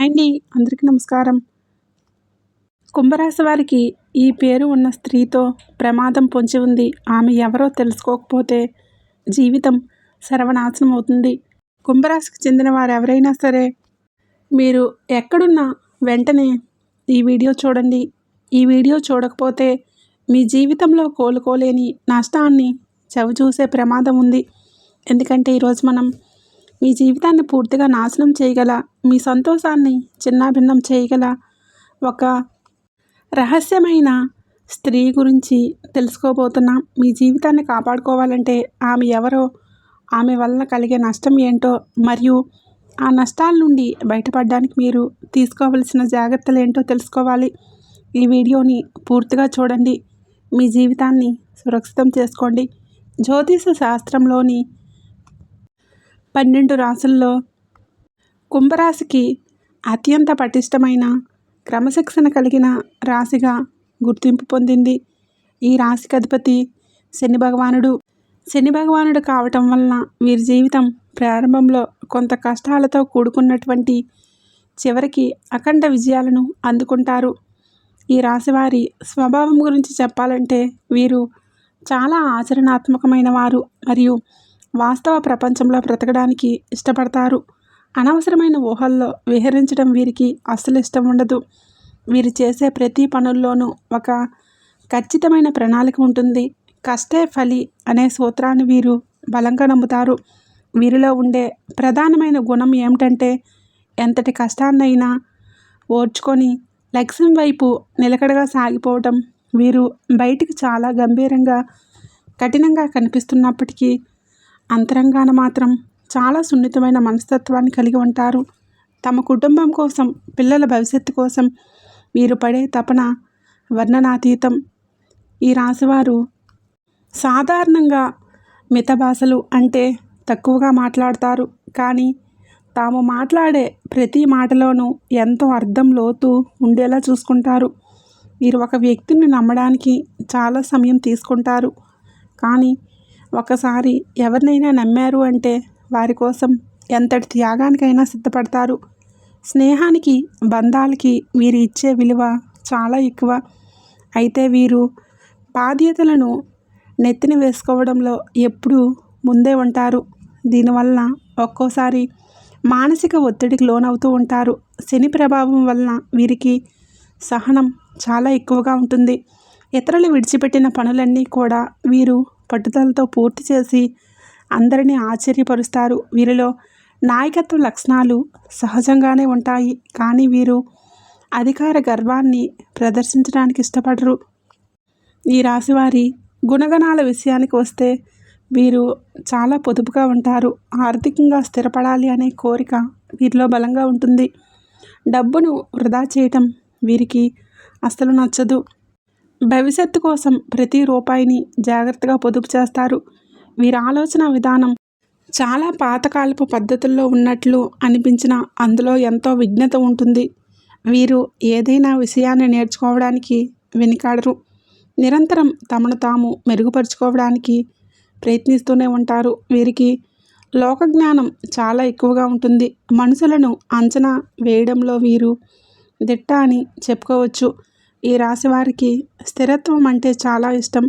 అండి అందరికీ నమస్కారం. కుంభరాశి వారికి ఈ పేరు ఉన్న స్త్రీతో ప్రమాదం పొంచి ఉంది. ఆమె ఎవరో తెలుసుకోకపోతే జీవితం సర్వనాశనం అవుతుంది. కుంభరాశికి చెందిన వారు ఎవరైనా సరే మీరు ఎక్కడున్నా వెంటనే ఈ వీడియో చూడండి. ఈ వీడియో చూడకపోతే మీ జీవితంలో కోలుకోలేని నష్టాన్ని చవిచూసే ప్రమాదం ఉంది. ఎందుకంటే ఈరోజు మనం మీ జీవితాన్ని పూర్తిగా నాశనం చేయగల, మీ సంతోషాన్ని చిన్నాభిన్నం చేయగల ఒక రహస్యమైన స్త్రీ గురించి తెలుసుకోబోతున్నాం. మీ జీవితాన్ని కాపాడుకోవాలంటే ఆమె ఎవరో, ఆమె వలన కలిగే నష్టం ఏంటో, మరియు ఆ నష్టాల నుండి బయటపడడానికి మీరు తీసుకోవలసిన జాగ్రత్తలు ఏంటో తెలుసుకోవాలి. ఈ వీడియోని పూర్తిగా చూడండి. మీ జీవితాన్ని సురక్షితం చేసుకోండి. జ్యోతిష శాస్త్రంలోని 12 రాశుల్లో కుంభరాశికి అత్యంత పటిష్టమైన, క్రమశిక్షణ కలిగిన రాశిగా గుర్తింపు పొందింది. ఈ రాశికి అధిపతి శని భగవానుడు కావటం వలన వీరి జీవితం ప్రారంభంలో కొంత కష్టాలతో కూడుకున్నటువంటి చివరికి అఖండ విజయాలను అందుకుంటారు. ఈ రాశివారి స్వభావం గురించి చెప్పాలంటే వీరు చాలా ఆచరణాత్మకమైన వారు మరియు వాస్తవ ప్రపంచంలో బ్రతకడానికి ఇష్టపడతారు. అనవసరమైన ఊహల్లో విహరించడం వీరికి అస్సలు ఇష్టం ఉండదు. వీరు చేసే ప్రతి పనుల్లోనూ ఒక ఖచ్చితమైన ప్రణాళిక ఉంటుంది. కష్టే ఫలి అనే సూత్రాన్ని వీరు బలంగా నమ్ముతారు. వీరిలో ఉండే ప్రధానమైన గుణం ఏమిటంటే ఎంతటి కష్టాన్నైనా ఓర్చుకొని లక్ష్యం వైపు నిలకడగా సాగిపోవటం. వీరు బయటికి చాలా గంభీరంగా, కఠినంగా కనిపిస్తున్నప్పటికీ అంతరంగాన మాత్రం చాలా సున్నితమైన మనస్తత్వాన్ని కలిగి ఉంటారు. తమ కుటుంబం కోసం, పిల్లల భవిష్యత్తు కోసం వీరు పడే తపన వర్ణనాతీతం. ఈ రాశివారు సాధారణంగా మిత భాషలు అంటే తక్కువగా మాట్లాడతారు. కానీ తాము మాట్లాడే ప్రతి మాటలోనూ ఎంతో అర్థం, లోతు ఉండేలా చూసుకుంటారు. వీరు ఒక వ్యక్తిని నమ్మడానికి చాలా సమయం తీసుకుంటారు. కానీ ఒకసారి ఎవరినైనా నమ్మారు అంటే వారి కోసం ఎంతటి త్యాగానికైనా సిద్ధపడతారు. స్నేహానికి, బంధాలకి వీరు ఇచ్చే విలువ చాలా ఎక్కువ. అయితే వీరు బాధ్యతలను నెత్తిన వేసుకోవడంలో ఎప్పుడూ ముందే ఉంటారు. దీనివల్ల ఒక్కోసారి మానసిక ఒత్తిడికి లోనవుతూ ఉంటారు. శని ప్రభావం వలన వీరికి సహనం చాలా ఎక్కువగా ఉంటుంది. ఇతరులు విడిచిపెట్టిన పనులన్నీ కూడా వీరు పట్టుదలతో పూర్తి చేసి అందరినీ ఆశ్చర్యపరుస్తారు. వీరిలో నాయకత్వ లక్షణాలు సహజంగానే ఉంటాయి. కానీ వీరు అధికార గర్వాన్ని ప్రదర్శించడానికి ఇష్టపడరు. ఈ రాశివారి గుణగణాల విషయానికి వస్తే వీరు చాలా పొదుపుగా ఉంటారు. ఆర్థికంగా స్థిరపడాలి అనే కోరిక వీరిలో బలంగా ఉంటుంది. డబ్బును వృధా చేయటం వీరికి అస్సలు నచ్చదు. భవిష్యత్తు కోసం ప్రతి రూపాయిని జాగ్రత్తగా పొదుపు చేస్తారు. వీరి ఆలోచన విధానం చాలా పాతకాలపు పద్ధతుల్లో ఉన్నట్లు అనిపించినా అందులో ఎంతో విజ్ఞత ఉంటుంది. వీరు ఏదైనా విషయాన్ని నేర్చుకోవడానికి వెనుకాడరు. నిరంతరం తమను తాము మెరుగుపరుచుకోవడానికి ప్రయత్నిస్తూనే ఉంటారు. వీరికి లోకజ్ఞానం చాలా ఎక్కువగా ఉంటుంది. మనుషులను అంచనా వేయడంలో వీరు దిట్ట అని చెప్పుకోవచ్చు. ఈ రాశి వారికి స్థిరత్వం అంటే చాలా ఇష్టం.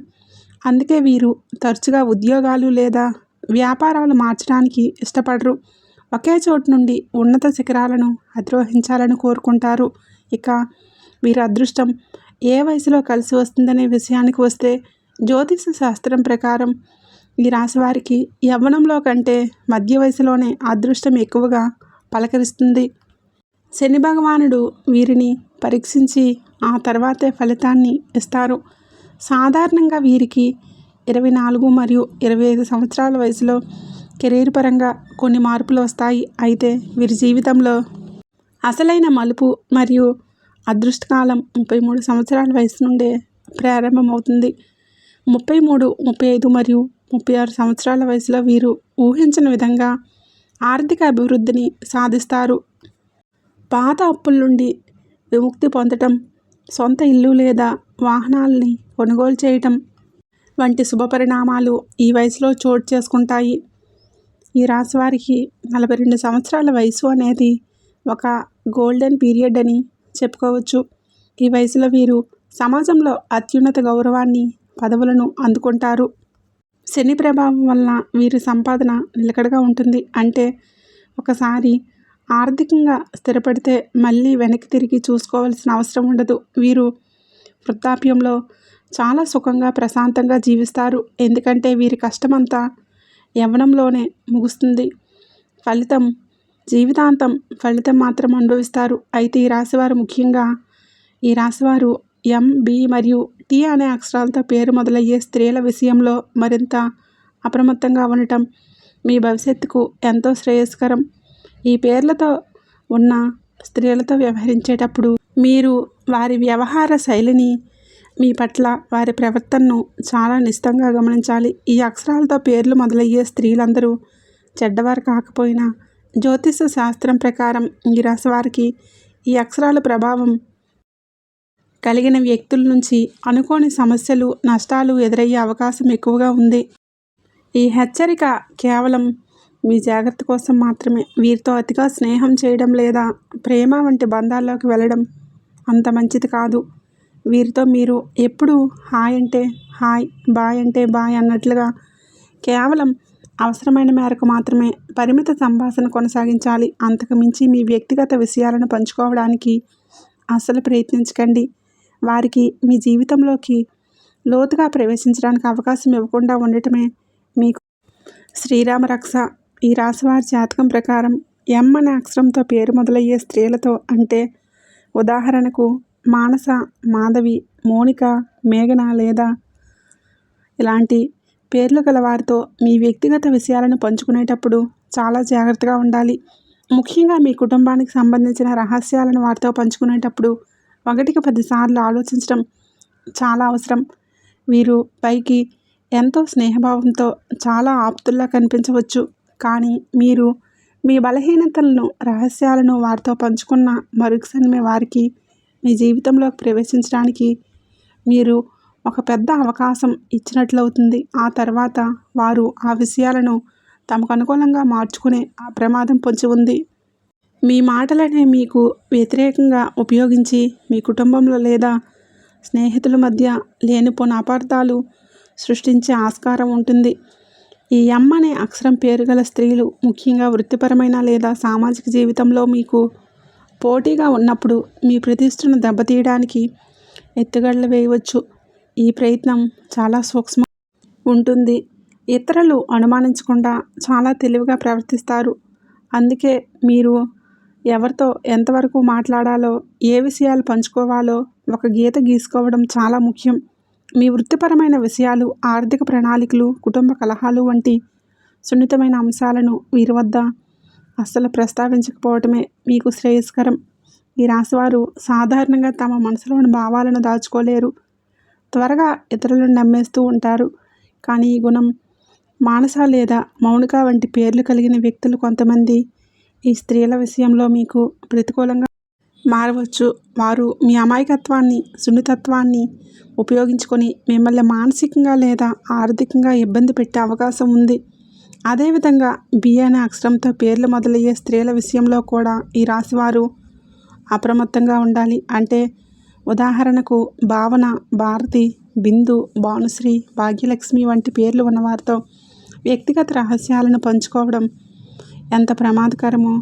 అందుకే వీరు తరచుగా ఉద్యోగాలు లేదా వ్యాపారాలు మార్చడానికి ఇష్టపడరు. ఒకే చోటు నుండి ఉన్నత శిఖరాలను అధిరోహించాలని కోరుకుంటారు. ఇక వీరి అదృష్టం ఏ వయసులో కలిసి వస్తుందనే విషయానికి వస్తే జ్యోతిష శాస్త్రం ప్రకారం ఈ రాశి వారికి యవ్వనంలో కంటే మధ్య వయసులోనే అదృష్టం ఎక్కువగా పలకరిస్తుంది. శని భగవానుడు వీరిని పరీక్షించి ఆ తర్వాతే ఫలితాన్ని ఇస్తారు. సాధారణంగా వీరికి 24 మరియు 25 సంవత్సరాల వయసులో కెరీర్ పరంగా కొన్ని మార్పులు వస్తాయి. అయితే వీరి జీవితంలో అసలైన మలుపు మరియు అదృష్టకాలం 33 సంవత్సరాల వయసు నుండే ప్రారంభమవుతుంది. 33, 35 మరియు 36 సంవత్సరాల వయసులో వీరు ఊహించిన విధంగా ఆర్థిక అభివృద్ధిని సాధిస్తారు. పాత అప్పుల నుండి విముక్తి పొందటం, సొంత ఇల్లు లేదా వాహనాల్ని కొనుగోలు చేయటం వంటి శుభ పరిణామాలు ఈ వయసులో చోటు చేసుకుంటాయి. ఈ రాశి వారికి 42 సంవత్సరాల వయసు అనేది ఒక గోల్డెన్ పీరియడ్ అని చెప్పుకోవచ్చు. ఈ వయసులో వీరు సమాజంలో అత్యున్నత గౌరవాన్ని, పదవులను అందుకుంటారు. శని ప్రభావం వల్ల వీరి సంపాదన నిలకడగా ఉంటుంది. అంటే ఒకసారి ఆర్థికంగా స్థిరపడితే మళ్ళీ వెనక్కి తిరిగి చూసుకోవాల్సిన అవసరం ఉండదు. వీరు వృద్ధాప్యంలో చాలా సుఖంగా, ప్రశాంతంగా జీవిస్తారు. ఎందుకంటే వీరి కష్టమంతా యవ్వనంలోనే ముగుస్తుంది. ఫలితం జీవితాంతం ఫలితం మాత్రం అనుభవిస్తారు. అయితే ఈ రాశివారు ఎం, బి మరియు టి అనే అక్షరాలతో పేరు మొదలయ్యే స్త్రీల విషయంలో మరింత అప్రమత్తంగా ఉండటం మీ భవిష్యత్తుకు ఎంతో శ్రేయస్కరం. ఈ పేర్లతో ఉన్న స్త్రీలతో వ్యవహరించేటప్పుడు మీరు వారి వ్యవహార శైలిని, మీ పట్ల వారి ప్రవర్తనను చాలా నిశితంగా గమనించాలి. ఈ అక్షరాలతో పేర్లు మొదలయ్యే స్త్రీలందరూ చెడ్డవారు కాకపోయినా జ్యోతిష శాస్త్రం ప్రకారం ఈ రాశి వారికి ఈ అక్షరాల ప్రభావం కలిగిన వ్యక్తుల నుంచి అనుకోని సమస్యలు, నష్టాలు ఎదురయ్యే అవకాశం ఎక్కువగా ఉంది. ఈ హెచ్చరిక కేవలం మీ జాగ్రత్త కోసం మాత్రమే. వీరితో అతిగా స్నేహం చేయడం లేదా ప్రేమ వంటి బంధాల్లోకి వెళ్ళడం అంత మంచిది కాదు. వీరితో మీరు ఎప్పుడూ హాయ్ అంటే హాయ్, బాయ్ అంటే బాయ్ అన్నట్లుగా కేవలం అవసరమైన మేరకు మాత్రమే పరిమిత సంభాషణ కొనసాగించాలి. అంతకు మించి మీ వ్యక్తిగత విషయాలను పంచుకోవడానికి అస్సలు ప్రయత్నించకండి. వారికి మీ జీవితంలోకి లోతుగా ప్రవేశించడానికి అవకాశం ఇవ్వకుండా ఉండటమే మీకు శ్రీరామ రక్ష. ఈ రాశివారి జాతకం ప్రకారం ఎం అనే అక్షరంతో పేరు మొదలయ్యే స్త్రీలతో, అంటే ఉదాహరణకు మానస, మాధవి, మోనిక, మేఘన లేదా ఇలాంటి పేర్లు గల వారితో మీ వ్యక్తిగత విషయాలను పంచుకునేటప్పుడు చాలా జాగ్రత్తగా ఉండాలి. ముఖ్యంగా మీ కుటుంబానికి సంబంధించిన రహస్యాలను వారితో పంచుకునేటప్పుడు 1కి 10 సార్లు ఆలోచించడం చాలా అవసరం. వీరు పైకి ఎంతో స్నేహభావంతో చాలా ఆప్తుల్లా కనిపించవచ్చు. కానీ మీరు మీ బలహీనతలను, రహస్యాలను వారితో పంచుకున్న మరుక్షణమే వారికి మీ జీవితంలోకి ప్రవేశించడానికి మీరు ఒక పెద్ద అవకాశం ఇచ్చినట్లవుతుంది. ఆ తర్వాత వారు ఆ విషయాలను తమకు అనుకూలంగా మార్చుకునే ఆ ప్రమాదం పొంచి ఉంది. మీ మాటలనే మీకు వ్యతిరేకంగా ఉపయోగించి మీ కుటుంబంలో లేదా స్నేహితుల మధ్య లేనిపోని అపార్థాలు సృష్టించే ఆస్కారం ఉంటుంది. ఈ ఎం అనే అక్షరం పేరు గల స్త్రీలు ముఖ్యంగా వృత్తిపరమైన లేదా సామాజిక జీవితంలో మీకు పోటీగా ఉన్నప్పుడు మీ ప్రతిష్టను దెబ్బతీయడానికి ఎత్తుగడలు వేయవచ్చు. ఈ ప్రయత్నం చాలా సూక్ష్మ ఉంటుంది. ఇతరులు అనుమానించకుండా చాలా తెలివిగా ప్రవర్తిస్తారు. అందుకే మీరు ఎవరితో ఎంతవరకు మాట్లాడాలో, ఏ విషయాలు పంచుకోవాలో ఒక గీత గీసుకోవడం చాలా ముఖ్యం. మీ వృత్తిపరమైన విషయాలు, ఆర్థిక ప్రణాళికలు, కుటుంబ కలహాలు వంటి సున్నితమైన అంశాలను వీరి వద్ద అస్సలు ప్రస్తావించకపోవటమే మీకు శ్రేయస్కరం. ఈ రాశివారు సాధారణంగా తమ మనసులోని భావాలను దాచుకోలేరు. త్వరగా ఇతరులను నమ్మేస్తూ ఉంటారు. కానీ ఈ గుణం మానస లేదా మౌనిక వంటి పేర్లు కలిగిన వ్యక్తులు కొంతమంది ఈ స్త్రీల విషయంలో మీకు ప్రతికూలంగా మారవచ్చు. వారు మీ అమాయకత్వాన్ని, సున్నితత్వాన్ని ఉపయోగించుకొని మిమ్మల్ని మానసికంగా లేదా ఆర్థికంగా ఇబ్బంది పెట్టే అవకాశం ఉంది. అదేవిధంగా బి అనే అక్షరంతో పేర్లు మొదలయ్యే స్త్రీల విషయంలో కూడా ఈ రాశివారు అప్రమత్తంగా ఉండాలి. అంటే ఉదాహరణకు భావన, భారతి, బిందు, భానుశ్రీ, భాగ్యలక్ష్మి వంటి పేర్లు ఉన్నవారితో వ్యక్తిగత రహస్యాలను పంచుకోవడం ఎంత ప్రమాదకరమో,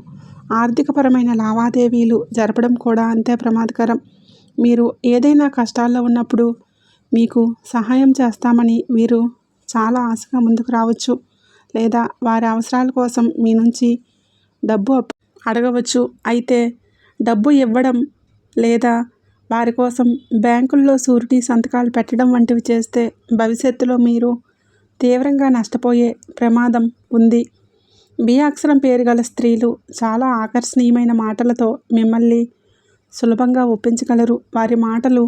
ఆర్థికపరమైన లావాదేవీలు జరపడం కూడా అంతే ప్రమాదకరం. మీరు ఏదైనా కష్టాల్లో ఉన్నప్పుడు మీకు సహాయం చేస్తామని వీరు చాలా ఆశగా ముందుకు రావచ్చు, లేదా వారి అవసరాల కోసం మీ నుంచి డబ్బు అడగవచ్చు. అయితే డబ్బు ఇవ్వడం లేదా వారి కోసం బ్యాంకుల్లో షూరిటీ సంతకాలు పెట్టడం వంటివి చేస్తే భవిష్యత్తులో మీరు తీవ్రంగా నష్టపోయే ప్రమాదం ఉంది. బి అక్షరం పేరు గల స్త్రీలు చాలా ఆకర్షణీయమైన మాటలతో మిమ్మల్ని సులభంగా ఒప్పించగలరు. వారి మాటలు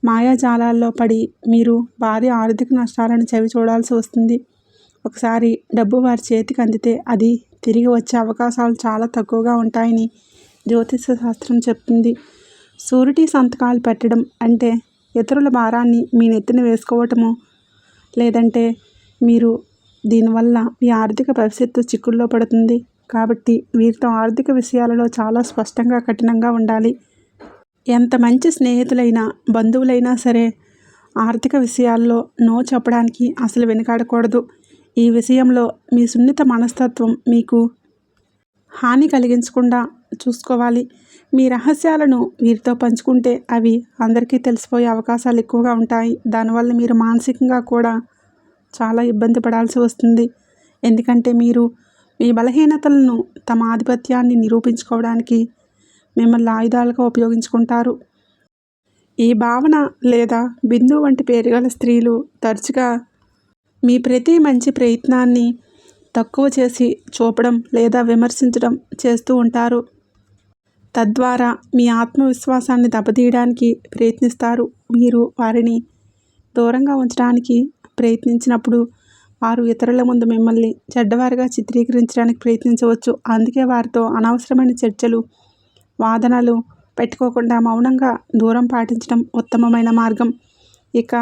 మాయాజాలాల్లో పడి మీరు భారీ ఆర్థిక నష్టాలను చవి చూడాల్సి వస్తుంది. ఒకసారి డబ్బు వారి చేతికి అందితే అది తిరిగి వచ్చే అవకాశాలు చాలా తక్కువగా ఉంటాయని జ్యోతిష శాస్త్రం చెప్తుంది. షూరిటీ సంతకాలు పెట్టడం అంటే ఇతరుల భారాన్ని మీ నెత్తిన వేసుకోవటము, లేదంటే మీరు దీనివల్ల మీ ఆర్థిక భవిష్యత్తు చిక్కుల్లో పడుతుంది. కాబట్టి వీరితో ఆర్థిక విషయాలలో చాలా స్పష్టంగా కఠినంగా ఉండాలి. ఎంత మంచి స్నేహితులైనా బంధువులైనా సరే ఆర్థిక విషయాల్లో నో చెప్పడానికి అసలు వెనుకాడకూడదు. ఈ విషయంలో మీ సున్నిత మనస్తత్వం మీకు హాని కలిగించకుండా చూసుకోవాలి. మీ రహస్యాలను వీరితో పంచుకుంటే అవి అందరికీ తెలిసిపోయే అవకాశాలు ఎక్కువగా ఉంటాయి. దానివల్ల మీరు మానసికంగా కూడా చాలా ఇబ్బంది పడాల్సి వస్తుంది. ఎందుకంటే మీరు మీ బలహీనతలను తమ ఆధిపత్యాన్ని నిరూపించుకోవడానికి మిమ్మల్ని ఆయుధాలుగా ఉపయోగించుకుంటారు. ఈ భావన లేదా బిందు వంటి పేరు గల స్త్రీలు తరచుగా మీ ప్రతి మంచి ప్రయత్నాన్ని తక్కువ చేసి చూపడం లేదా విమర్శించడం చేస్తూ ఉంటారు. తద్వారా మీ ఆత్మవిశ్వాసాన్ని దెబ్బతీయడానికి ప్రయత్నిస్తారు. మీరు వారిని దూరంగా ఉంచడానికి ప్రయత్నించినప్పుడు వారు ఇతరుల ముందు మిమ్మల్ని చెడ్డవారిగా చిత్రీకరించడానికి ప్రయత్నించవచ్చు. అందుకే వారితో అనవసరమైన చర్చలు, వాదనలు పెట్టుకోకుండా మౌనంగా దూరం పాటించడం ఉత్తమమైన మార్గం. ఇక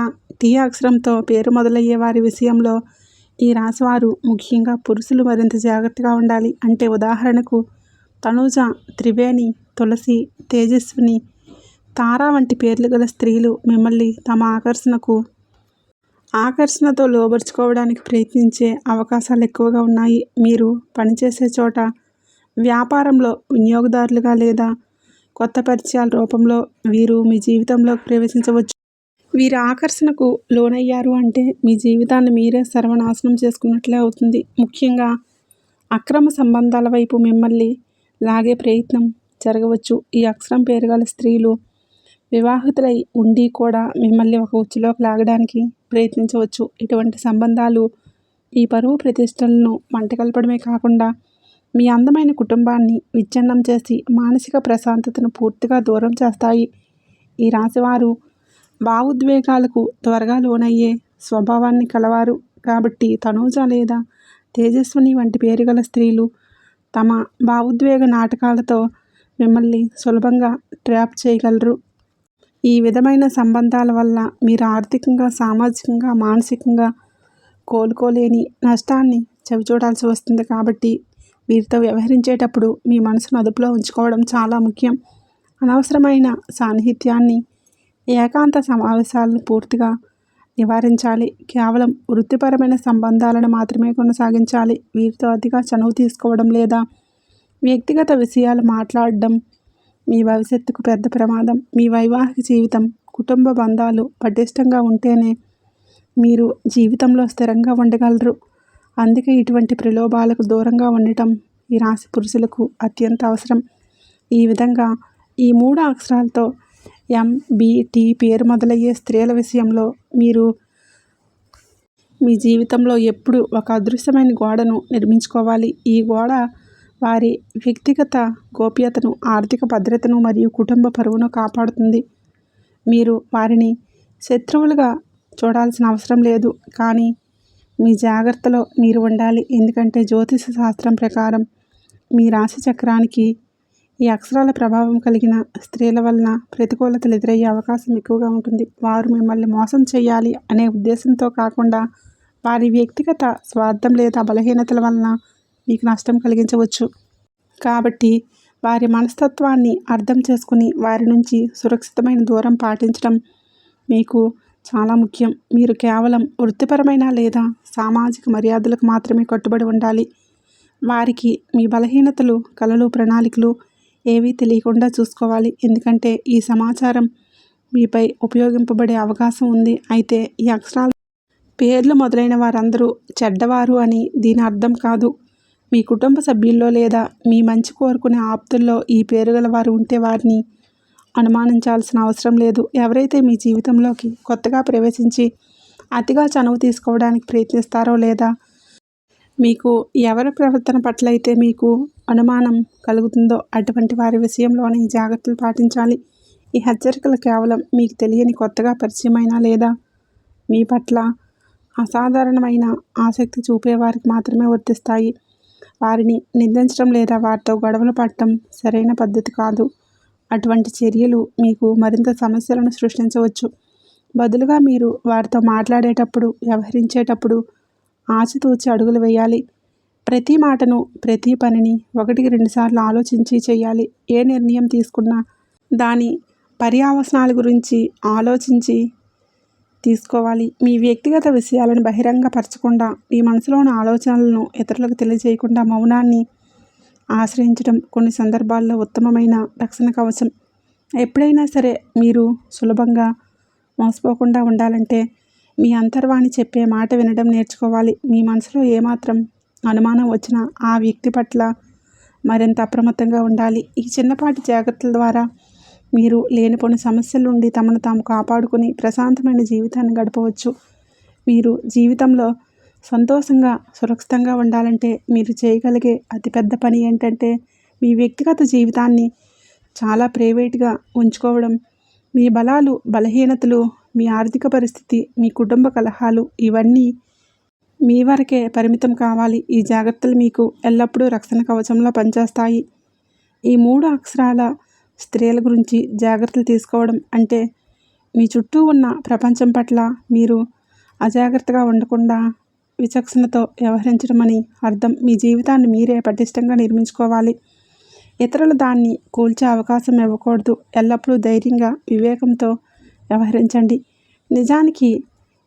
టీ అక్షరంతో పేరు మొదలయ్యే వారి విషయంలో ఈ రాశివారు, ముఖ్యంగా పురుషులు మరింత జాగ్రత్తగా ఉండాలి. అంటే ఉదాహరణకు తనూజ, త్రివేణి, తులసి, తేజస్విని, తార వంటి పేర్లు గల స్త్రీలు మిమ్మల్ని తమ ఆకర్షణతో లోబరుచుకోవడానికి ప్రయత్నించే అవకాశాలు ఎక్కువగా ఉన్నాయి. మీరు పనిచేసే చోట, వ్యాపారంలో వినియోగదారులుగా లేదా కొత్త పరిచయాల రూపంలో వీరు మీ జీవితంలోకి ప్రవేశించవచ్చు. వీరి ఆకర్షణకు లోనయ్యారు అంటే మీ జీవితాన్ని మీరే సర్వనాశనం చేసుకున్నట్లే అవుతుంది. ముఖ్యంగా అక్రమ సంబంధాల వైపు మిమ్మల్ని లాగే ప్రయత్నం జరగవచ్చు. ఈ అక్షరం పేరు గల స్త్రీలు వివాహితులై ఉండి కూడా మిమ్మల్ని ఒక ఉచ్చులోకి లాగడానికి ప్రయత్నించవచ్చు. ఇటువంటి సంబంధాలు మీ పరువు ప్రతిష్టలను మంటగలపడమే కాకుండా మీ అందమైన కుటుంబాన్ని విచ్ఛిన్నం చేసి మానసిక ప్రశాంతతను పూర్తిగా దూరం చేస్తాయి. ఈ రాశివారు భావోద్వేగాలకు త్వరగా లోనయ్యే స్వభావాన్ని కలవారు. కాబట్టి తనూజ లేదా తేజస్విని వంటి పేరు గల స్త్రీలు తమ భావోద్వేగ నాటకాలతో మిమ్మల్ని సులభంగా ట్రాప్ చేయగలరు. ఈ విధమైన సంబంధాల వల్ల మీరు ఆర్థికంగా, సామాజికంగా, మానసికంగా కోలుకోలేని నష్టాన్ని చవిచూడాల్సి వస్తుంది. కాబట్టి వీరితో వ్యవహరించేటప్పుడు మీ మనసును అదుపులో ఉంచుకోవడం చాలా ముఖ్యం. అనవసరమైన సాన్నిహిత్యాన్ని, ఏకాంత సమావేశాలను పూర్తిగా నివారించాలి. కేవలం వృత్తిపరమైన సంబంధాలను మాత్రమే కొనసాగించాలి. వీరితో అతిగా చనువు తీసుకోవడం లేదా వ్యక్తిగత విషయాలు మాట్లాడడం మీ భవిష్యత్తుకు పెద్ద ప్రమాదం. మీ వైవాహిక జీవితం, కుటుంబ బంధాలు పటిష్టంగా ఉంటేనే మీరు జీవితంలో స్థిరంగా ఉండగలరు. అందుకే ఇటువంటి ప్రలోభాలకు దూరంగా ఉండటం ఈ రాశి పురుషులకు అత్యంత అవసరం. ఈ విధంగా ఈ 3 అక్షరాలతో MBT పేరు మొదలయ్యే స్త్రీల విషయంలో మీరు మీ జీవితంలో ఎప్పుడూ ఒక అదృశ్యమైన గోడను నిర్మించుకోవాలి. ఈ గోడ వారి వ్యక్తిగత గోప్యతను, ఆర్థిక భద్రతను మరియు కుటుంబ పరువును కాపాడుతుంది. మీరు వారిని శత్రువులుగా చూడాల్సిన అవసరం లేదు, కానీ మీ జాగ్రత్తలో మీరు ఉండాలి. ఎందుకంటే జ్యోతిష శాస్త్రం ప్రకారం మీ రాశి చక్రానికి ఈ అక్షరాల ప్రభావం కలిగిన స్త్రీల వలన ప్రతికూలతలు ఎదురయ్యే అవకాశం ఎక్కువగా ఉంటుంది. వారు మిమ్మల్ని మోసం చేయాలి అనే ఉద్దేశంతో కాకుండా వారి వ్యక్తిగత స్వార్థం లేదా బలహీనతల వలన మీకు నష్టం కలిగించవచ్చు. కాబట్టి వారి మనస్తత్వాన్ని అర్థం చేసుకుని వారి నుంచి సురక్షితమైన దూరం పాటించడం మీకు చాలా ముఖ్యం. మీరు కేవలం వృత్తిపరమైన లేదా సామాజిక మర్యాదలకు మాత్రమే కట్టుబడి ఉండాలి. వారికి మీ బలహీనతలు, కలలు, ప్రణాళికలు ఏవీ తెలియకుండా చూసుకోవాలి. ఎందుకంటే ఈ సమాచారం మీపై ఉపయోగింపబడే అవకాశం ఉంది. అయితే ఈ అక్షరాల పేర్లు మొదలైన వారందరూ చెడ్డవారు అని దీని అర్థం కాదు. మీ కుటుంబ సభ్యుల్లో లేదా మీ మంచి కోరుకునే ఆప్తుల్లో ఈ పేరు గల వారు ఉంటే వారిని అనుమానించాల్సిన అవసరం లేదు. ఎవరైతే మీ జీవితంలోకి కొత్తగా ప్రవేశించి అతిగా చనువు తీసుకోవడానికి ప్రయత్నిస్తారో లేదా మీకు ఎవరి ప్రవర్తన పట్ల అయితే మీకు అనుమానం కలుగుతుందో అటువంటి వారి విషయంలోనే జాగ్రత్తలు పాటించాలి. ఈ హెచ్చరికలు కేవలం మీకు తెలియని కొత్తగా పరిచయమైన లేదా మీ పట్ల అసాధారణమైన ఆసక్తి చూపేవారికి మాత్రమే వర్తిస్తాయి. వారిని నిందించడం లేదా వారితో గొడవలు పడటం సరైన పద్ధతి కాదు. అటువంటి చర్యలు మీకు మరింత సమస్యలను సృష్టించవచ్చు. బదులుగా మీరు వారితో మాట్లాడేటప్పుడు, వ్యవహరించేటప్పుడు ఆచితూచి అడుగులు వేయాలి. ప్రతి మాటను, ప్రతి పనిని ఒకటికి 2 సార్లు ఆలోచించి చేయాలి. ఏ నిర్ణయం తీసుకున్నా దాని పర్యవసానాల గురించి ఆలోచించి తీసుకోవాలి. మీ వ్యక్తిగత విషయాలను బహిరంగపరచకుండా, మీ మనసులోని ఆలోచనలను ఇతరులకు తెలియజేయకుండా మౌనాన్ని ఆశ్రయించడం కొన్ని సందర్భాల్లో ఉత్తమమైన రక్షణ కవచం. ఎప్పుడైనా సరే మీరు సులభంగా మోసపోకుండా ఉండాలంటే మీ అంతర్వాణి చెప్పే మాట వినడం నేర్చుకోవాలి. మీ మనసులో ఏమాత్రం అనుమానం వచ్చినా ఆ వ్యక్తి పట్ల మరింత అప్రమత్తంగా ఉండాలి. ఈ చిన్నపాటి జాగ్రత్తల ద్వారా మీరు లేనిపోని సమస్యల నుండి తమను తాము కాపాడుకుని ప్రశాంతమైన జీవితాన్ని గడపవచ్చు. మీరు జీవితంలో సంతోషంగా, సురక్షితంగా ఉండాలంటే మీరు చేయగలిగే అతిపెద్ద పని ఏంటంటే మీ వ్యక్తిగత జీవితాన్ని చాలా ప్రైవేట్గా ఉంచుకోవడం. మీ బలాలు, బలహీనతలు, మీ ఆర్థిక పరిస్థితి, మీ కుటుంబ కలహాలు ఇవన్నీ మీ వరకే పరిమితం కావాలి. ఈ జాగ్రత్తలు మీకు ఎల్లప్పుడూ రక్షణ కవచంలో పనిచేస్తాయి. ఈ 3 అక్షరాల స్త్రీల గురించి జాగ్రత్తలు తీసుకోవడం అంటే మీ చుట్టూ ఉన్న ప్రపంచం పట్ల మీరు అజాగ్రత్తగా ఉండకుండా విచక్షణతో వ్యవహరించడం అని అర్థం. మీ జీవితాన్ని మీరే పటిష్టంగా నిర్మించుకోవాలి. ఇతరులు దాన్ని కూల్చే అవకాశం ఇవ్వకూడదు. ఎల్లప్పుడూ ధైర్యంగా, వివేకంతో వ్యవహరించండి. నిజానికి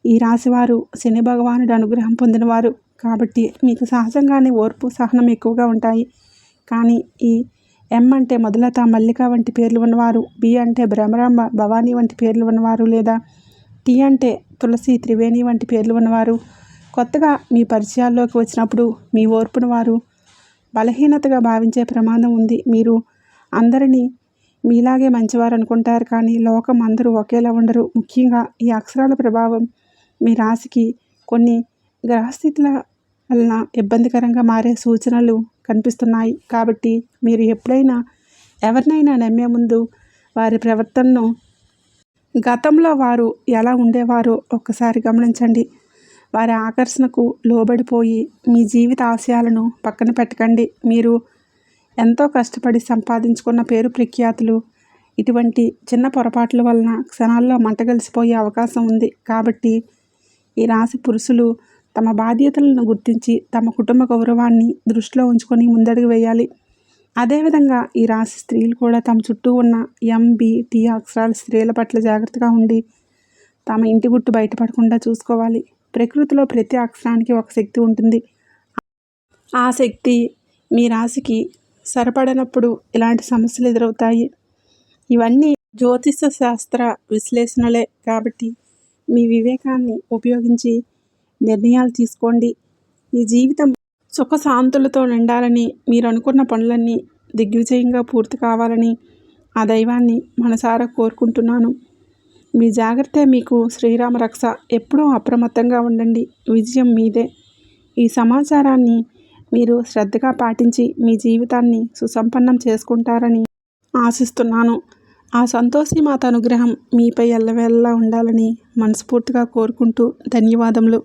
ఈ రాశివారు శని భగవానుడి అనుగ్రహం పొందినవారు కాబట్టి మీకు సహజంగానే ఓర్పు, సహనం ఎక్కువగా ఉంటాయి. కానీ ఈ ఎం అంటే మధులత, మల్లిక వంటి పేర్లు ఉన్నవారు, బి అంటే భ్రమరాంబ, భవానీ వంటి పేర్లు ఉన్నవారు, లేదా టి అంటే తులసి, త్రివేణి వంటి పేర్లు ఉన్నవారు కొత్తగా మీ పరిచయాల్లోకి వచ్చినప్పుడు మీ ఓర్పును వారు బలహీనతగా భావించే ప్రమాదం ఉంది. మీరు అందరినీ మీలాగే మంచివారు అనుకుంటారు, కానీ లోకం అందరూ ఒకేలా ఉండరు. ముఖ్యంగా ఈ అక్షరాల ప్రభావం మీ రాశికి కొన్ని గ్రహస్థితుల వలన ఇబ్బందికరంగా మారే సూచనలు కనిపిస్తున్నాయి. కాబట్టి మీరు ఎప్పుడైనా ఎవరినైనా నమ్మే ముందు వారి ప్రవర్తనను, గతంలో వారు ఎలా ఉండేవారో ఒక్కసారి గమనించండి. వారి ఆకర్షణకు లోబడిపోయి మీ జీవిత ఆశయాలను పక్కన పెట్టకండి. మీరు ఎంతో కష్టపడి సంపాదించుకున్న పేరు ప్రఖ్యాతులు ఇటువంటి చిన్న పొరపాట్ల వలన క్షణాల్లో మంటగలిసిపోయే అవకాశం ఉంది. కాబట్టి ఈ రాశి పురుషులు తమ బాధ్యతలను గుర్తించి తమ కుటుంబ గౌరవాన్ని దృష్టిలో ఉంచుకొని ముందడుగు వేయాలి. అదేవిధంగా ఈ రాశి స్త్రీలు కూడా తమ చుట్టూ ఉన్న ఎం, బి, టి అక్షరాల స్త్రీల పట్ల జాగ్రత్తగా ఉండి తమ ఇంటి గుట్టు బయటపడకుండా చూసుకోవాలి. ప్రకృతిలో ప్రతి అక్షరానికి ఒక శక్తి ఉంటుంది. ఆ శక్తి మీ రాశికి సరిపడనప్పుడు ఇలాంటి సమస్యలు ఎదురవుతాయి. ఇవన్నీ జ్యోతిష శాస్త్ర విశ్లేషణలే కాబట్టి మీ వివేకాన్ని ఉపయోగించి నిర్ణయాలు తీసుకోండి. మీ జీవితం సుఖశాంతులతో నిండాలని, మీరు అనుకున్న పనులన్నీ దిగ్విజయంగా పూర్తి కావాలని ఆ దైవాన్ని మనసారా కోరుకుంటున్నాను. మీ జాగ్రత్తే మీకు శ్రీరామ రక్ష. ఎప్పుడూ అప్రమత్తంగా ఉండండి. విజయం మీదే. ఈ సమాచారాన్ని మీరు శ్రద్ధగా పాటించి మీ జీవితాన్ని సుసంపన్నం చేసుకుంటారని ఆశిస్తున్నాను. ఆ సంతోషిమాత అనుగ్రహం మీపై ఎల్లవేళలా ఉండాలని మనస్ఫూర్తిగా కోరుకుంటూ ధన్యవాదములు.